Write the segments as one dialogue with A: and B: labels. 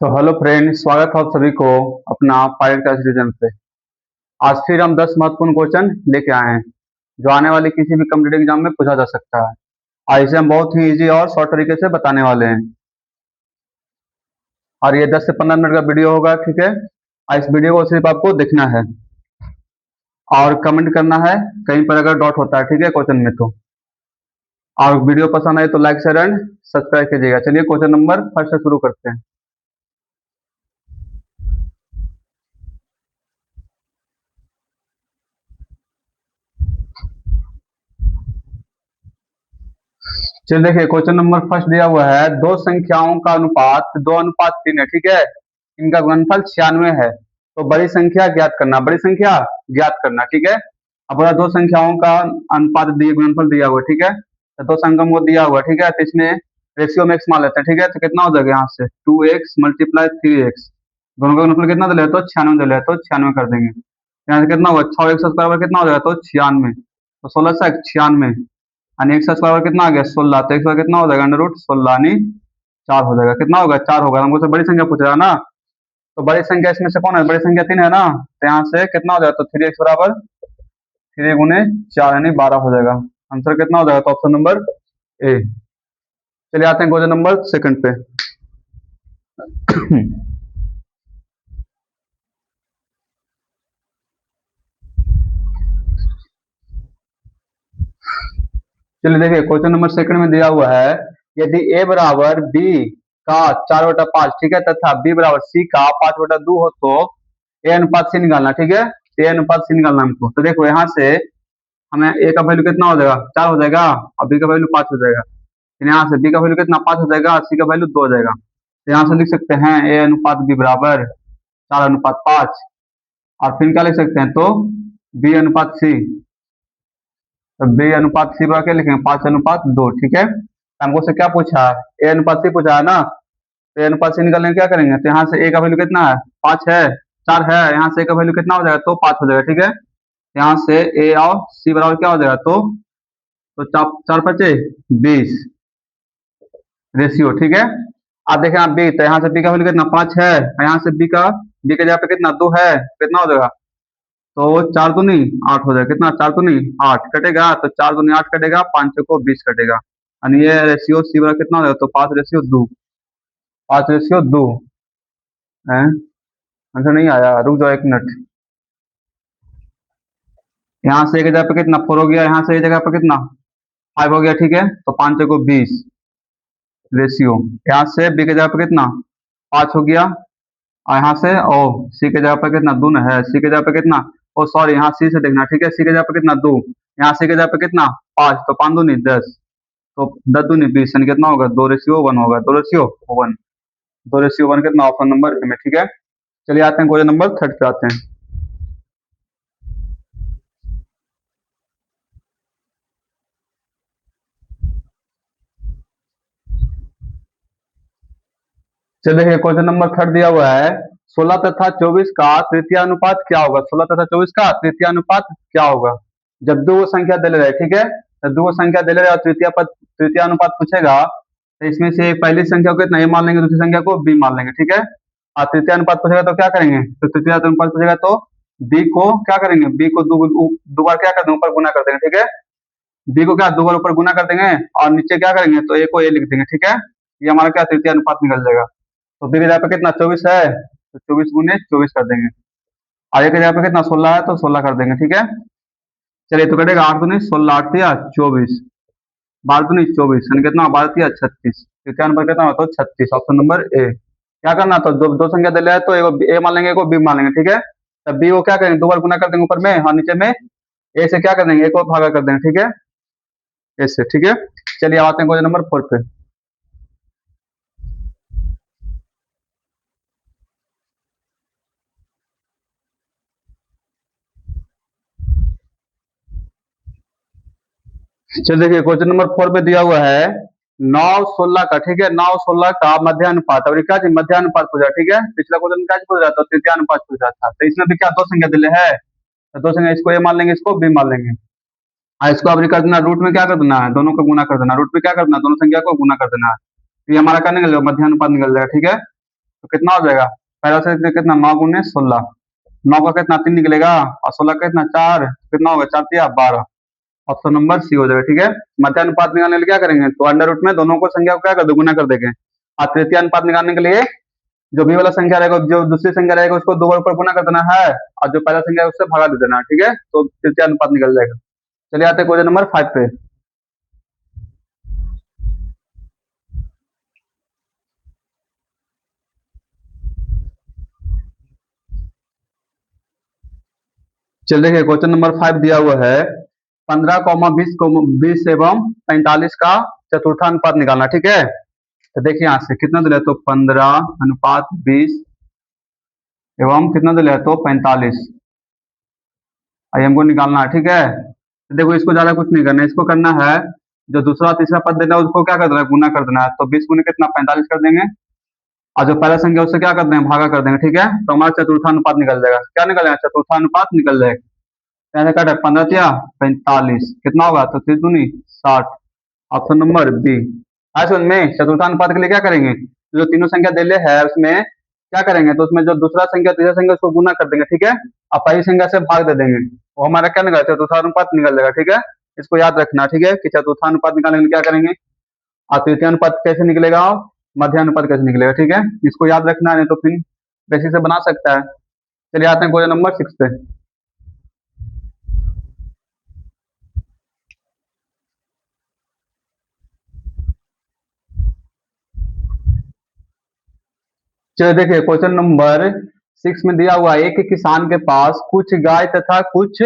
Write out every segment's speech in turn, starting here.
A: तो hello friend, स्वागत है आप सभी को अपना पायलट क्लास रीजन पे। आज फिर हम 10 महत्वपूर्ण क्वेश्चन लेके आए हैं जो आने वाले किसी भी कम्पिटेटिव एग्जाम में पूछा जा सकता है। और इसे हम बहुत ही इजी और शॉर्ट तरीके से बताने वाले हैं। और ये 10 से 15 मिनट का वीडियो होगा, ठीक है। और इस वीडियो को सिर्फ आपको देखना है और कमेंट करना है कहीं पर अगर डाउट होता है, ठीक है, क्वेश्चन में तो। और वीडियो पसंद आए तो लाइक शेयर एंड सब्सक्राइब कीजिएगा। चलिए क्वेश्चन नंबर फर्स्ट से शुरू करते हैं। चलिए देखिए, क्वेश्चन नंबर फर्स्ट दिया हुआ है, दो संख्याओं का अनुपात 2:3 है, ठीक है। इनका गुणनफल 96 है। तो बड़ी संख्या ज्ञात करना, बड़ी संख्या ज्ञात करना, ठीक है। अब बोला दो संख्याओं का अनुपात दिए, गुणनफल दिया हुआ, ठीक है। तो दो संख्याओं को दिया हुआ, ठीक है, तो इसमें रेशियो में एक्स मान लेते हैं, ठीक है। तो कितना हो जाएगा यहाँ से 2x मल्टीप्लाई 3x, दोनों का गुणनफल कितना दिया है तो 96 दिया है, तो 96 कर देंगे। यहाँ से कितना होगा 6 1 बराबर कितना हो जाएगा तो 96, तो 16 से 96 यानी एक्स बराबर कितना आ गया 16, तो एक्स बराबर कितना हो जाएगा √16 यानी 4 हो जाएगा। कितना होगा 4 होगा। हमको से बड़ी संख्या पूछ रहा है ना, तो बड़ी संख्या इसमें से कौन है, बड़ी संख्या 3 है ना, तो यहाँ से कितना हो जाएगा तो 3x बराबर 3 गुने 4 यानी 12 हो जाएगा। आंसर कितना हो जाएगा तो ऑप्शन नंबर ए। चलिए आते हैं क्वेश्चन नंबर सेकंड पे। चलिए देखिए, क्वेश्चन नंबर सेकंड में दिया हुआ है, यदि a बराबर b का 4/5, ठीक है, तथा b बराबर c का 5/2 हो तो a अनुपात c निकालना, ठीक है। a अनुपात c निकालना हमको। तो देखो यहाँ से हमें a का वैल्यू कितना हो जाएगा 4 हो जाएगा और b का वैल्यू 5 हो जाएगा। फिर यहाँ से b का वैल्यू कितना 5 हो जाएगा और c का वैल्यू 2 हो जाएगा। तो यहाँ से लिख सकते हैं a अनुपात b बराबर 4/5, और फिर क्या लिख सकते हैं तो b अनुपात c, तो बी अनुपात सी बराबर क्या लिखेंगे 5/2, ठीक है। हमको से क्या पूछा है, ए अनुपात सी पूछा है ना, तो ए अनुपात सी निकालने क्या करेंगे, तो यहाँ से ए का वैल्यू कितना है 5 है, 4 है, यहाँ से ए का वैल्यू कितना हो जाएगा तो 5 हो जाएगा, ठीक है। यहाँ से ए और सी बराबर क्या हो जाएगा तो 4×5 = 20 रेशियो, ठीक है। आप देखें आप बी, तो यहाँ से बी का वैल्यू कितना 5 है, और यहाँ से बी का जगह पे कितना 2 है, कितना हो जाएगा तो 4×2 = 8 हो जाएगा। कितना 4×2 = 8 कटेगा, तो 4×2 = 8 कटेगा, 5 को 20 कटेगा, यानी ये रेशियो सी बराबर कितना हो जाएगा तो 5/2, 5/2 है। आंसर नहीं आया, रुक जाओ 1 मिनट। यहाँ से एक जगह पे कितना 4 हो गया, यहाँ से एक जगह पे कितना 5 हो गया, ठीक है। तो 5 को 20 रेशियो, यहाँ से बी के जगह पे कितना 5 हो गया, और यहाँ से ओ सी के जगह पे कितना 2 है, सी के जगह पे कितना, ओ सॉरी यहाँ सी से देखना, ठीक है। सी के जगह पे कितना 2, यहाँ सी के जगह पे कितना 5, तो 5×2 = 10, तो 10×2 = 20, यानी कितना होगा 2:1 होगा, 2:1, 2:1 कितना ऑप्शन नंबर ए में, ठीक है। चलिए आते हैं क्वेश्चन नंबर थर्ड पे आते हैं। चलिए देखिए, क्वेश्चन नंबर थर्ड दिया हुआ है, 16 तथा 24 का तृतीय अनुपात क्या होगा। 16 तथा 24 का तृतीय अनुपात क्या होगा। जब दो संख्या दे रहे, ठीक है, जब दो संख्या दे रहे और तृतीय अनुपात पूछेगा, तो इसमें से पहली संख्या को कितना ए मान लेंगे, दूसरी संख्या को बी मान लेंगे, ठीक है। और तृतीय अनुपात पूछेगा तो क्या करेंगे, तो तृतीय अनुपात पूछेगा तो बी को क्या करेंगे, बी को दो बार क्या कर देंगे ऊपर गुना कर देंगे, ठीक है। बी को क्या 2 बार ऊपर गुना कर देंगे और नीचे क्या करेंगे तो ए को ए लिख देंगे, ठीक है। ये हमारा क्या तृतीय अनुपात निकल जाएगा। तो बी के जगह पे कितना 24 है, तो 24 × 24 कर देंगे, और ए के जगह पे कितना 16 है तो 16 कर देंगे, ठीक है। चलिए तो कटेगा 8×2 = 16, 8 या 24, 12×2 = 24, यानी कितना 12 या 36, तृतीय अनुपात कितना होता है 36, ऑप्शन नंबर ए। क्या करना तो दो संख्या दे रहे हैं तो एगो ए मान लेंगे, एगो बी मान लेंगे, ठीक है। तब बी को क्या करेंगे 2 बार गुना कर देंगे ऊपर में और नीचे में ए से क्या कर देंगे, ए को भागा कर देंगे, ठीक है, ऐसे, ठीक है। चलिए आते हैं क्वेश्चन नंबर 4 पे। चलिए देखिए, क्वेश्चन नंबर 4 पे दिया हुआ है 9 16 का, ठीक है, 9 16 का मध्य अनुपात। अब क्या चीज मध्य अनुपात पूछा, ठीक है। पिछला क्वेश्चन क्या पूछ रहा था, तृतीय अनुपात पूछ रहा था, तो इसमें भी क्या दो संख्या दिले है, तो दो संख्या, इसको ए मान लेंगे, इसको बी मान लेंगे, और इसको अब कर देना रूट में क्या कर देना है, दोनों को गुना कर देना, रूट में क्या कर देना दोनों संख्या को गुना कर देना है। तो ये हमारा क्या निकल जाएगा, मध्य अनुपात निकल जाएगा। ठीक है, तो कितना हो जाएगा, पहला से कितना, 9 × 16, 9 का कितना 3 निकलेगा, और 16 का कितना 4, कितना होगा 4 या 12। ऑप्शन नंबर सी हो जाएगा। ठीक है, मध्य अनुपात निकालने के लिए क्या करेंगे, तो अंडर रूट में दोनों को संख्या को क्या कर दो, गुना कर देंगे। और तृतीय अनुपात निकालने के लिए जो बी वाला संख्या रहेगा, जो दूसरी संख्या रहेगा, उसको 2 बार ऊपर गुना कर देना है, और जो पहला संख्या है उससे भागा दे देना है। ठीक है, तो तृतीय अनुपात निकल जाएगा। चलिए आते हैं क्वेश्चन नंबर 5 पे। चलिए देखिए, क्वेश्चन नंबर 5 दिया हुआ है, 15, 20 एवं 45 का चतुर्थानुपात निकालना। ठीक है, तो देखिए यहाँ से कितना दिया है, तो 15:20 एवं कितना दिया है, तो 45, आई हमको निकालना है। ठीक है, तो देखो इसको ज्यादा कुछ नहीं करना है, इसको करना है जो दूसरा तीसरा पद देना है उसको क्या कर देना है, गुना कर देना है। तो 20 गुने कितना 45 कर देंगे, और जो पहला संख्या उससे क्या कर देंगे, भागा कर देंगे। ठीक है, तो हमारा चतुर्थानुपात निकल जाएगा। क्या निकल जाएगा, चतुर्थानुपात निकल जाएगा। यहाँ से काटा 15 45, कितना होगा, तो 3 दूनी 60, ऑप्शन नंबर बी। आज में चतुर्थानुपात के लिए क्या करेंगे, जो तीनों संख्या दिले है उसमें क्या करेंगे, तो उसमें जो दूसरा संख्या तीसरा संख्या उसको गुना कर देंगे। ठीक है, और पहली संख्या से भाग दे देंगे, वो हमारा क्या निकल, चतुर्थानुपात निकल जाएगा। ठीक है, इसको याद रखना। ठीक है, कि चतुर्थानुपात निकालने के लिए क्या करेंगे, और तृतीय अनुपात कैसे निकलेगा, मध्य अनुपात कैसे निकलेगा। ठीक है, इसको याद रखना, नहीं तो फिर बेसिक से बना सकता है। चलिए आते हैं क्वेश्चन नंबर 6 पे। चलिए देखिए, क्वेश्चन नंबर 6 में दिया हुआ है, एक किसान के पास कुछ गाय तथा कुछ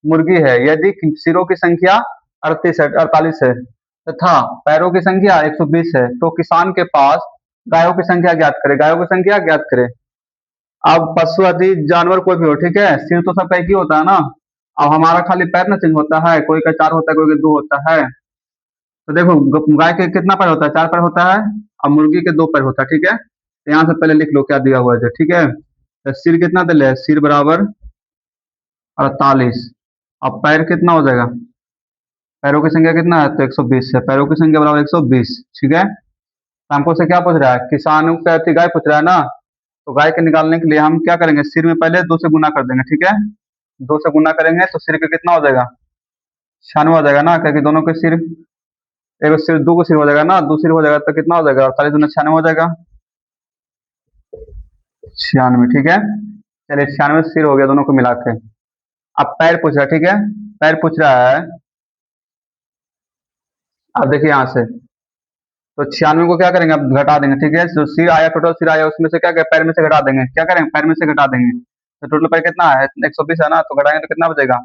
A: मुर्गी है। यदि सिरों की संख्या 48 है तथा पैरों की संख्या 120 है, तो किसान के पास गायों की संख्या ज्ञात करे। गायों की संख्या ज्ञात करे। अब पशु आदि जानवर कोई भी हो, ठीक है, सिर तो सबका एक ही होता है ना। अब हमारा खाली पैर ना चेंज होता है, कोई का 4 होता है, कोई का 2 होता है। तो देखो गाय के कितना पैर होता है, 4 पैर होता है, और मुर्गी के 2 पैर होता है। ठीक है, तो यहाँ से पहले लिख लो क्या दिया हुआ है। ठीक है, तो सिर कितना दिले है, सिर बराबर 48, अब पैर कितना हो जाएगा, पैरों की संख्या कितना है, तो 120 है, पैरों की संख्या बराबर 120। ठीक है, तो हमको से क्या पूछ रहा है, किसानों का गाय पूछ रहा है ना। तो गाय के निकालने के लिए हम क्या करेंगे, सिर में पहले 2 से गुना कर देंगे। ठीक है, 2 से गुना करेंगे तो सिर का कितना हो जाएगा, 96 हो जाएगा ना, क्योंकि दोनों के सिर, एक सिर 2 को सिर हो जाएगा ना, 2 सिर हो जाएगा तो कितना हो जाएगा, 48 दूना 96 हो जाएगा, 96। ठीक है, चलिए 96 सिर हो गया दोनों को मिला के। अब पैर पूछ रहा है। ठीक है, पैर पूछ रहा है। अब देखिए यहाँ से, तो 96 को क्या करेंगे, अब घटा देंगे। ठीक है, तो सिर आया, टोटल सिर आया, उसमें से क्या करें, पैर में से घटा देंगे। क्या करेंगे, पैर में से घटा देंगे। तो टोटल पैर कितना है, 120 है ना, तो घटाएंगे तो कितना बचेगा,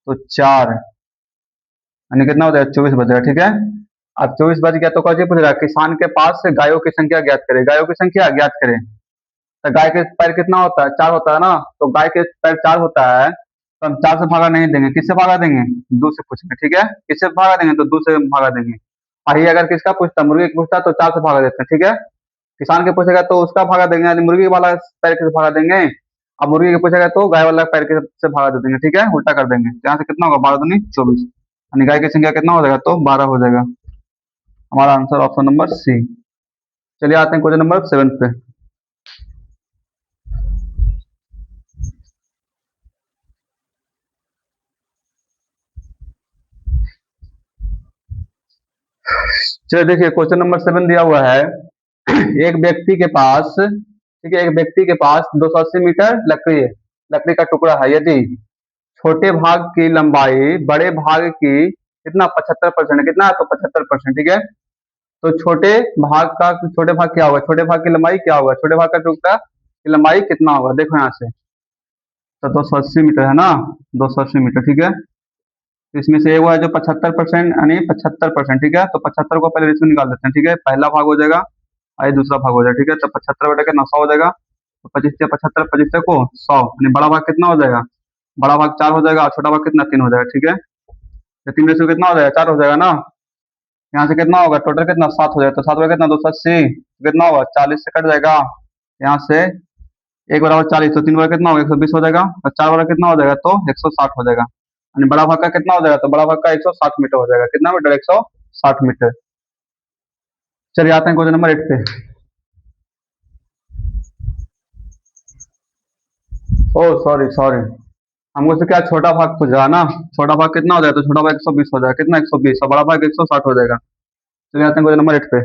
A: तो 4, यानी कितना हो जाएगा, 24 बचेगा। ठीक है, अब 24 बच गया तो कैसे पूछ रहा है, किसान के पास से गायों की संख्या ज्ञात करे। गायों की संख्या ज्ञात करे, तो गाय के पैर कितना होता है, 4 होता है ना, तो गाय के पैर 4 होता है, तो हम 4 से भागा नहीं देंगे, किससे भागा देंगे, 2 से पूछेंगे। ठीक है, किससे भागा देंगे, तो 2 से भागा देंगे। और ये अगर किसका पूछता, मुर्गी का पूछता, तो 4 से भागा देते हैं। ठीक है, किसान के पूछेगा तो उसका भागा देंगे, यानी मुर्गी वाला पैर से भागा देंगे। अब मुर्गी के पूछेगा तो गाय वाला पैर से भागा दे देंगे। ठीक है, उल्टा कर देंगे, तो यहाँ से कितना होगा, 12 दूनी 24, यानी गाय की संख्या कितना हो जाएगा, तो 12 हो जाएगा। हमारा आंसर ऑप्शन नंबर सी। चलिए आते हैं क्वेश्चन नंबर 7 पे। चलिए देखिए, क्वेश्चन नंबर 7 दिया हुआ है, एक व्यक्ति के पास, ठीक है, एक व्यक्ति के पास 280 मीटर लकड़ी है, लकड़ी का टुकड़ा है। यदि छोटे भाग की लंबाई बड़े भाग की कितना 75% है, कितना है, तो 75%। ठीक है, तो छोटे भाग क्या होगा, छोटे भाग की लंबाई क्या होगा, छोटे भाग का टुकड़ा की लंबाई कितना होगा, देखो यहाँ से, तो 280 मीटर है ना, 280 मीटर। ठीक है, तो इसमें से एक हुआ है जो 75%, यानी 75%। ठीक है, तो 75 को पहले इसमें निकाल देते हैं। ठीक है, पहला भाग हो जाएगा और ये दूसरा भाग हो जाएगा। ठीक है, तो 75 बटा के 900 हो जाएगा, तो 25 से 75, 25 को 100, यानी बड़ा भाग कितना हो जाएगा, बड़ा भाग 4 हो जाएगा, और छोटा भाग कितना 3 हो जाएगा। ठीक है, तो 3 रेशियो कितना हो जाएगा, 4 हो जाएगा ना। यहाँ से कितना होगा, टोटल कितना 7 हो जाएगा, तो 7 कितना 280, कितना होगा 40 से कट जाएगा। यहाँ से 1 बराबर 40, तो 3 बराबर कितना होगा 120 हो जाएगा, और 4 बराबर कितना हो जाएगा, तो 160 हो जाएगा, यानी बड़ा भाग का कितना हो जाएगा, तो बड़ा भाग का 160 मीटर हो जाएगा। कितना मीटर, 160 मीटर। चलिए आते हैं क्वेश्चन नंबर 8 पे। ओ सॉरी सॉरी, हमको से क्या छोटा भाग पूछा ना। छोटा भाग कितना हो जाएगा, तो छोटा भाग 120 हो जाएगा। कितना 120, और बड़ा भाग 160 हो जाएगा। चलिए आते हैं क्वेश्चन नंबर 8 पे।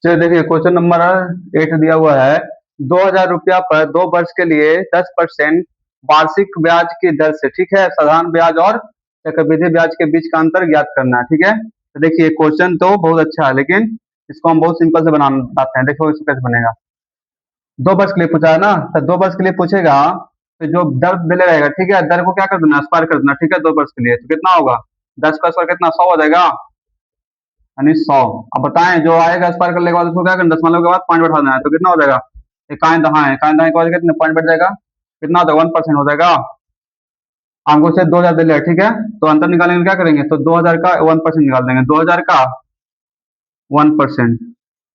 A: चलिए देखिए क्वेश्चन नंबर 8 दिया हुआ है। 2,000 रुपया पर 2 वर्ष के लिए 10% वार्षिक ब्याज की दर से, ठीक है, साधारण ब्याज और चक्रवृद्धि ब्याज के बीच का अंतर ज्ञात करना है, ठीक है। तो देखिए क्वेश्चन तो बहुत अच्छा है, लेकिन इसको हम बहुत सिंपल से बनाना चाहते हैं। देखो इसको कैसे बनेगा। 2 वर्ष के लिए पूछा है ना, तो 2 वर्ष के लिए पूछेगा, तो जो दर दिले रहेगा, ठीक है, दर को क्या कर देना, स्क्वायर कर देना, ठीक है। 2 वर्ष के लिए तो कितना होगा, 10 का स्क्वायर कितना, 100 हो जाएगा, यानी 100। अब बताएं जो आएगा स्क्वायर करने के बाद उसको क्या करना, दशमलव के बाद 5 बैठा देना है, तो कितना हो जाएगा, इकाई दहाई, इकाई दहाई के बाद कितने 5 बैठ जाएगा, कितना हो जाएगा, 1% हो जाएगा। हमको से 2,000 दिले, ठीक है, तो अंतर निकालेंगे क्या करेंगे, तो 2,000 का 1% निकाल देंगे। 2,000 का 1%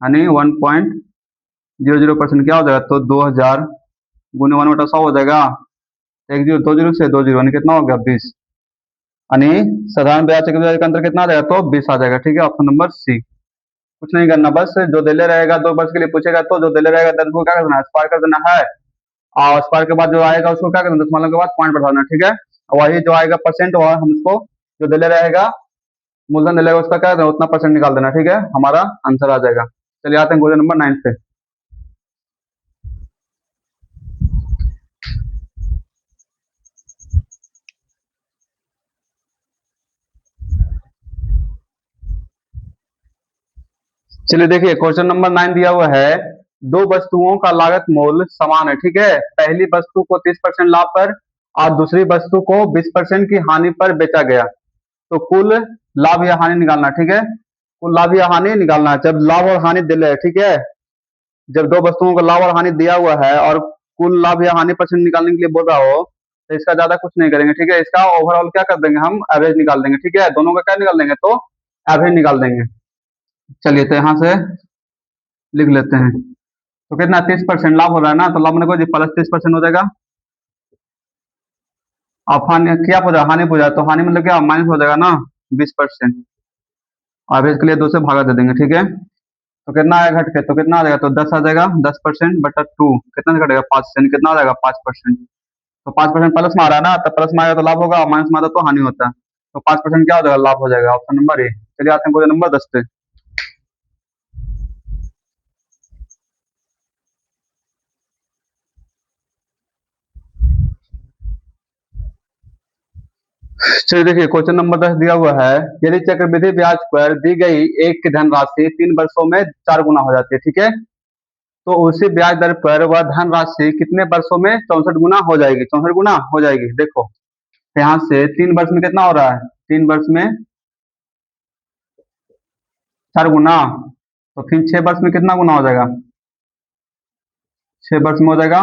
A: यानी 1.00% क्या हो जाएगा, तो 2,000 गुने 1/100 हो जाएगा। एक जीरो, दो जीरो से दो जीरो, यानी कितना हो गया, 20। यानी साधारण ब्याज चक्रवृद्धि ब्याज का अंतर कितना आ जाएगा, तो 20 आ जाएगा, ठीक है। Option number C. कुछ नहीं करना, बस जो दिले रहेगा 2 वर्ष के लिए पूछेगा, तो जो दिले रहेगा दस को क्या करना है, स्क्वायर कर देना है, और स्क्वायर के बाद जो आएगा उसको क्या करना, दशमलव के बाद पॉइंट बढ़ा देना, ठीक है। और वही जो आएगा परसेंट, वह हम उसको जो दिले रहेगा मूलधन दिलेगा उसका क्या करना, उतना परसेंट निकाल देना, ठीक है, हमारा आंसर आ जाएगा। चलिए आते हैं क्वेश्चन नंबर 9 पे। चलिए देखिए क्वेश्चन नंबर 9 दिया हुआ है। दो वस्तुओं का लागत मूल्य समान है, ठीक है। पहली वस्तु को 30% लाभ पर और दूसरी वस्तु को 20% की हानि पर बेचा गया, तो कुल लाभ या हानि निकालना, ठीक है। कुल लाभ या हानि निकालना है। जब लाभ और हानि दिले है, ठीक है, जब दो वस्तुओं को लाभ और हानि दिया हुआ है और कुल लाभ या हानि परसेंट निकालने के लिए बोल रहा हो, तो इसका ज्यादा कुछ नहीं करेंगे, ठीक है। इसका ओवरऑल क्या कर देंगे, हम एवरेज निकाल देंगे, ठीक है। दोनों का क्या निकाल देंगे, तो एवरेज निकाल देंगे। चलिए तो यहाँ से लिख लेते हैं, तो कितना 30% लाभ हो रहा है ना, तो लाभ मैंने को प्लस 30% हो जाएगा। अब हानि क्या पूछा, हानि पूछा, तो हानि मतलब क्या, माइनस हो जाएगा ना 20%। एवरेज के लिए 2 से भागा दे देंगे, ठीक है। तो कितना आएगा घट के, तो कितना आ जाएगा, तो 10 आ जाएगा, 10% बटा 2 कितना से घटेगा, 5 यानी कितना आ जाएगा, 5%। तो 5% प्लस में आ रहा है ना, तो प्लस में आएगा तो लाभ होगा, माइनस में आता तो हानि होता है। तो 5% क्या हो जाएगा, लाभ हो जाएगा। Option number A. चलिए आते हैं क्वेश्चन नंबर 10 पे। चलिए देखिए क्वेश्चन नंबर 10 दिया हुआ है। यदि चक्रवृद्धि ब्याज पर दी गई एक की धनराशि 3 वर्षों में 4 गुना हो जाती है, ठीक है, तो उसी ब्याज दर पर वह धनराशि कितने वर्षों में 64 गुना हो जाएगी, 64 गुना हो जाएगी। देखो यहाँ से 3 वर्ष में कितना हो रहा है, 3 वर्ष में 4 गुना, तो फिर 6 वर्ष में कितना गुना हो जाएगा, 6 वर्ष में हो जाएगा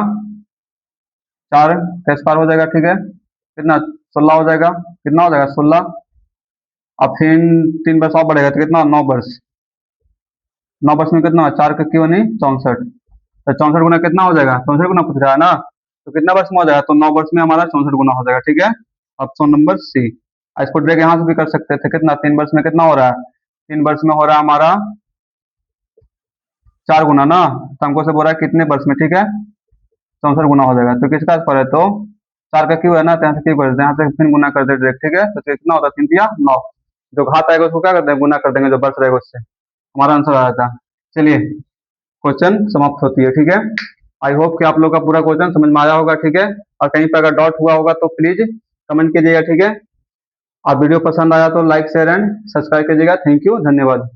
A: 4 का स्क्वायर हो जाएगा, ठीक है, कितना 16 हो जाएगा, कितना हो जाएगा 16। अब फिर 3 वर्ष और बढ़ेगा तो कितना 9 वर्ष, 9 वर्ष में कितना, 4 का क्यों नहीं 64, तो 64 गुना कितना हो जाएगा, 64 गुना पूछ रहा है ना, तो कितना वर्ष में हो जाएगा, तो 9 वर्ष में हमारा 64 गुना हो जाएगा, ठीक है। Option number C. इसको डायरेक्ट यहाँ से भी कर सकते थे, कितना 3 वर्ष में कितना हो रहा है, 3 वर्ष में हो रहा है हमारा 4 गुना ना, तो हमको से बोल रहा है कितने वर्ष में, ठीक है, 64 गुना हो जाएगा। तो किसका स्क्वायर है, तो 4 का क्यों है ना, तो यहाँ से क्यों कर देते हैं, यहाँ से फिर गुना कर दे डायरेक्ट, ठीक है। तो कितना होता है 3 या 9, जो घात आएगा उसको क्या करते हैं, गुना कर देंगे, जो वर्ष रहेगा उससे, हमारा आंसर आ जाता है। चलिए क्वेश्चन समाप्त होती है, ठीक है। आई होप कि आप लोग का पूरा क्वेश्चन समझ में आया होगा, ठीक है। और कहीं पर अगर डाउट हुआ होगा तो प्लीज कमेंट कीजिएगा, ठीक है। और वीडियो पसंद आया तो लाइक शेयर एंड सब्सक्राइब कीजिएगा। थैंक यू, धन्यवाद।